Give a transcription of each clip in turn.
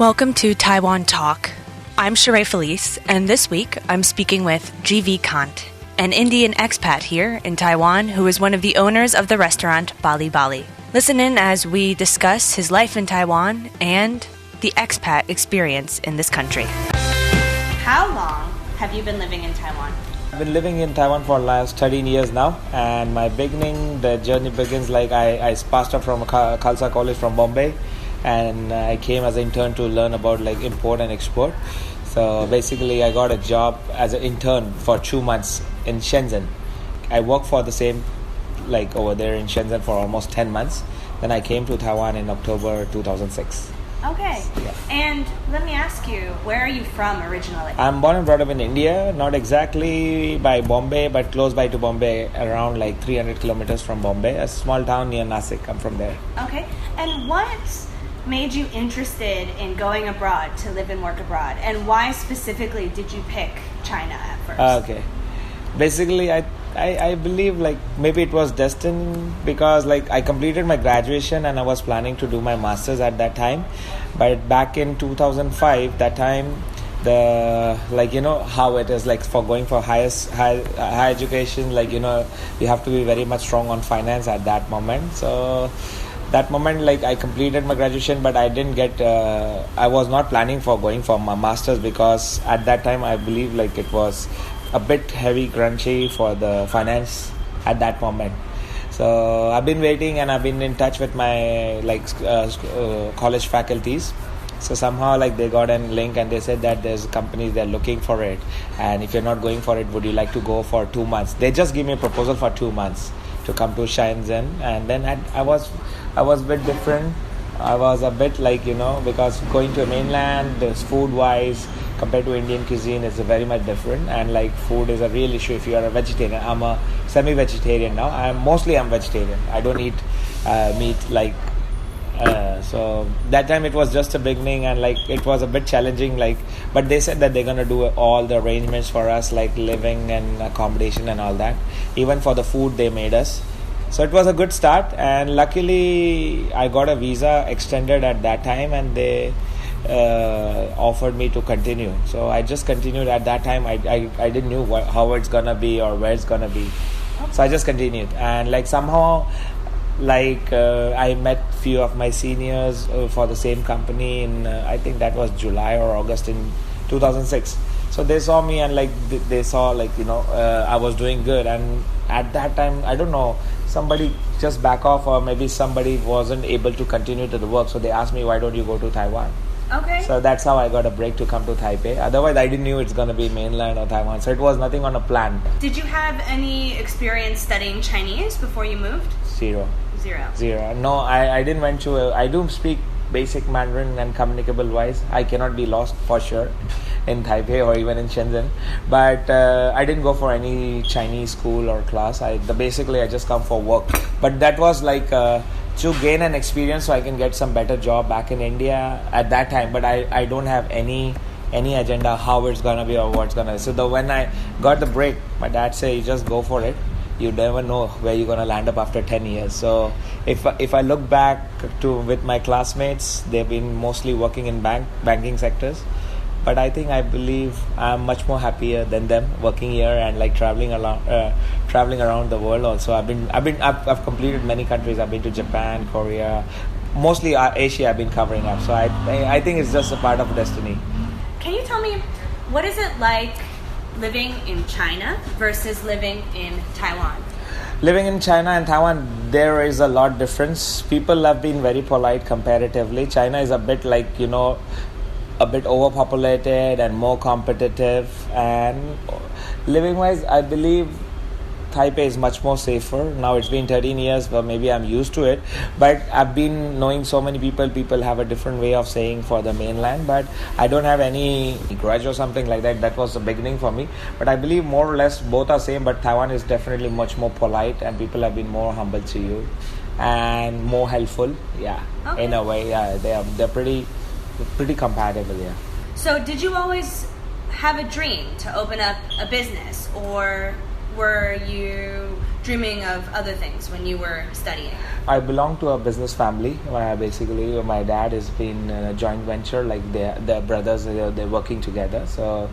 Welcome to Taiwan Talk. I'm Sheree Felice, and this week I'm speaking with G.V. Kant, an Indian expat here in Taiwan who is one of the owners of the restaurant Balle Balle. Listen in as we discuss his life in Taiwan and the expat experience in this country. How long have you been living in Taiwan? I've been living in Taiwan for the last 13 years now, and the journey begins like I passed out from Khalsa College from Bombay, and I came as an intern to learn about like import and export. So basically I got a job as an intern for 2 months in Shenzhen. I worked for the same like over there in Shenzhen for almost 10 months. Then I came to Taiwan in October 2006. Okay. Yeah. And let me ask you, where are you from originally? I'm born and brought up in India, not exactly by Bombay, but close by to Bombay, around like 300 kilometers from Bombay, a small town near Nasik. I'm from there. Okay. And what made you interested in going abroad to live and work abroad? And why specifically did you pick China at first? Okay. Basically, I believe like maybe it was destined because like I completed my graduation and I was planning to do my master's at that time. But back in 2005, that time, the like you know how it is like for going for higher education, like you know you have to be very much strong on finance at that moment. So that moment like I completed my graduation, but I didn't get I was not planning for going for my master's because at that time I believe like it was a bit heavy crunchy for the finance at that moment. So I've been waiting and I've been in touch with my college faculties. So somehow like they got a link and they said that there's companies they're looking for it, and if you're not going for it, would you like to go for 2 months? They just give me a proposal for 2 months to come to Shenzhen, and then I was a bit different. I was a bit like because going to a mainland, this food wise compared to Indian cuisine is very much different, and like food is a real issue if you are a vegetarian. I'm a semi-vegetarian now. I'm vegetarian. I don't eat meat like so that time it was just a beginning, and like it was a bit challenging, like but they said that they're gonna do all the arrangements for us, like living and accommodation and all that. Even for the food they made us. So it was a good start, and luckily I got a visa extended at that time, and they offered me to continue. So I just continued. At that time I didn't know how it's gonna be or where it's gonna be. So I just continued, and like somehow like I met few of my seniors for the same company in I think that was July or August in 2006. So they saw me, and like they saw like I was doing good, and at that time I don't know, somebody just back off, or maybe somebody wasn't able to continue to the work, so they asked me, why don't you go to Taiwan? Okay. So that's how I got a break to come to Taipei. Otherwise I didn't knew it's going to be mainland or Taiwan, so it was nothing on a plan. Did you have any experience studying Chinese before you moved? Zero. No, I didn't went to I do speak basic Mandarin and communicable wise. I cannot be lost for sure in Taipei or even in Shenzhen, but I didn't go for any Chinese school or class. Basically I just come for work, but that was like to gain an experience so I can get some better job back in India at that time. But I don't have any agenda how it's gonna be or what's gonna be. So when I got the break, my dad said, you just go for it. You never know where you're gonna land up after 10 years. So if I look back with my classmates, they've been mostly working in banking sectors, but I believe I'm much more happier than them working here and like traveling around the world. Also, I've completed many countries. I've been to Japan, Korea, mostly Asia. I've been covering up. So I think it's just a part of destiny. Can you tell me, what is it like living in China versus living in Taiwan? Living in China and Taiwan, there is a lot difference. People have been very polite comparatively. China is a bit like, a bit overpopulated and more competitive. And living wise, I believe Taipei is much more safer. Now it's been 13 years, but maybe I'm used to it. But I've been knowing so many people. People have a different way of saying for the mainland, but I don't have any grudge or something like that. That was the beginning for me. But I believe more or less both are same, but Taiwan is definitely much more polite, and people have been more humble to you and more helpful. Yeah, okay. In a way, yeah, they're pretty compatible. Yeah. So did you always have a dream to open up a business, or were you dreaming of other things when you were studying? I belong to a business family. Basically, my dad has been in a joint venture, like their brothers, they're working together. So,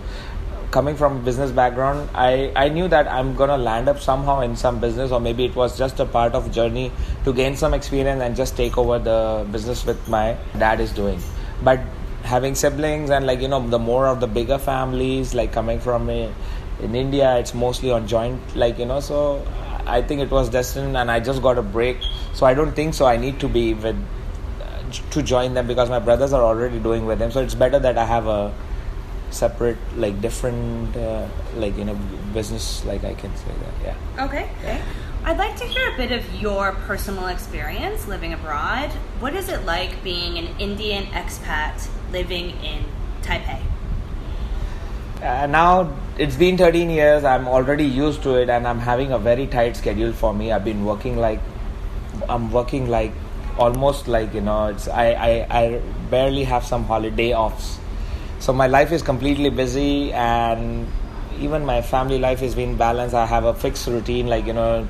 coming from a business background, I knew that I'm going to land up somehow in some business, or maybe it was just a part of journey to gain some experience and just take over the business with my dad is doing. But having siblings and the more of the bigger families, like coming from in India, it's mostly on joint, so I think it was destined, and I just got a break. So I don't think so I need to be with to join them, because my brothers are already doing with them. So it's better that I have a separate, different, business, I can say that. Yeah. Okay. I'd like to hear a bit of your personal experience living abroad. What is it like being an Indian expat living in Taipei? Now it's been 13 years. I'm already used to it, and I'm having a very tight schedule for me. I've been working almost I barely have some holiday offs. So my life is completely busy, and even my family life has been balanced. I have a fixed routine,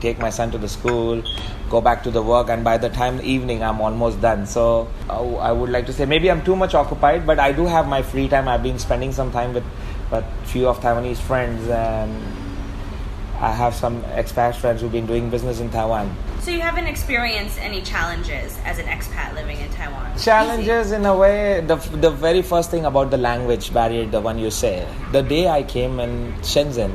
take my son to the school, go back to the work, and by the time evening I'm almost done. So I would like to say maybe I'm too much occupied, but I do have my free time. I've been spending some time with a few of Taiwanese friends, and I have some expat friends who've been doing business in Taiwan. So you haven't experienced any challenges as an expat living in Taiwan? Challenges in a way, the very first thing about the language barrier, the one you say. The day I came in Shenzhen,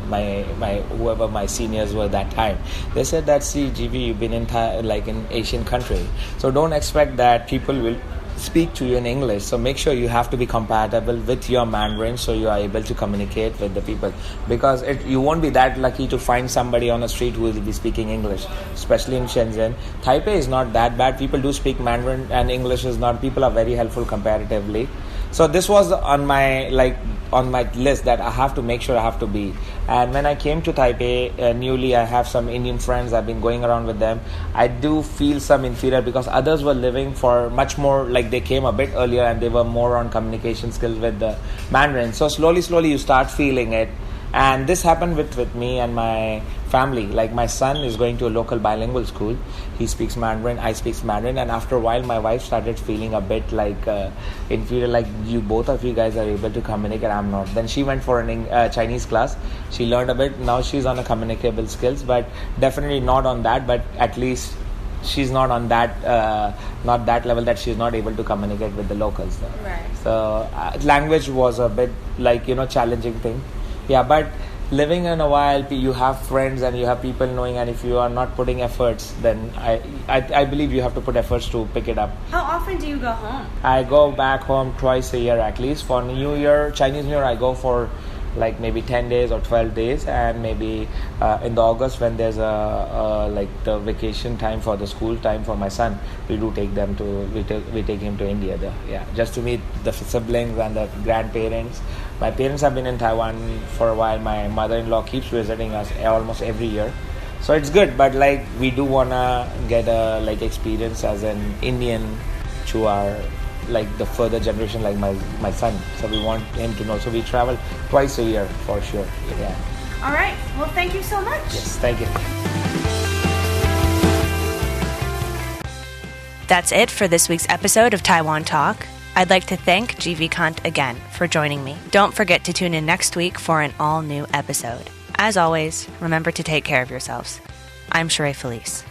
whoever my seniors were that time, they said that, see, GV, you've been in in Asian country, so don't expect that people will speak to you in English. So make sure you have to be compatible with your Mandarin, so you are able to communicate with the people, because you won't be that lucky to find somebody on the street who will be speaking English, especially in Shenzhen. Taipei is not that bad. People do speak Mandarin, and English is not. People are very helpful comparatively. So this was on my list that I have to make sure I have to be. And when I came to Taipei newly, I have some Indian friends. I've been going around with them. I do feel some inferior, because others were living for much more, they came a bit earlier, and they were more on communication skills with the Mandarin. So slowly you start feeling it. And this happened with me and my family. My son is going to a local bilingual school. He speaks Mandarin, I speak Mandarin, and after a while my wife started feeling a bit inferior, both of you guys are able to communicate, I'm not. Then she went for a Chinese class. She learned a bit. Now she's on a communicable skills, but definitely not on that, but at least she's not on that not that level that she's not able to communicate with the locals. Right. So language was a bit challenging thing. Yeah, but living in a while, you have friends and you have people knowing, and if you are not putting efforts, then I believe you have to put efforts to pick it up. How often do you go home? I go back home twice a year at least. For New Year, Chinese New Year, I go for maybe 10 days or 12 days, and maybe in the August, when there's the vacation time for the school time for my son, we take him to India there. Yeah, just to meet the siblings and the grandparents. My parents have been in Taiwan for a while. My mother-in-law keeps visiting us almost every year, so it's good. But we do wanna get a experience as an Indian to our the further generation, my son. So we want him to know. So we travel twice a year for sure. Yeah. All right. Well, thank you so much. Yes, thank you. That's it for this week's episode of Taiwan Talk. I'd like to thank GV Kant again for joining me. Don't forget to tune in next week for an all-new episode. As always, remember to take care of yourselves. I'm Sheree Felice.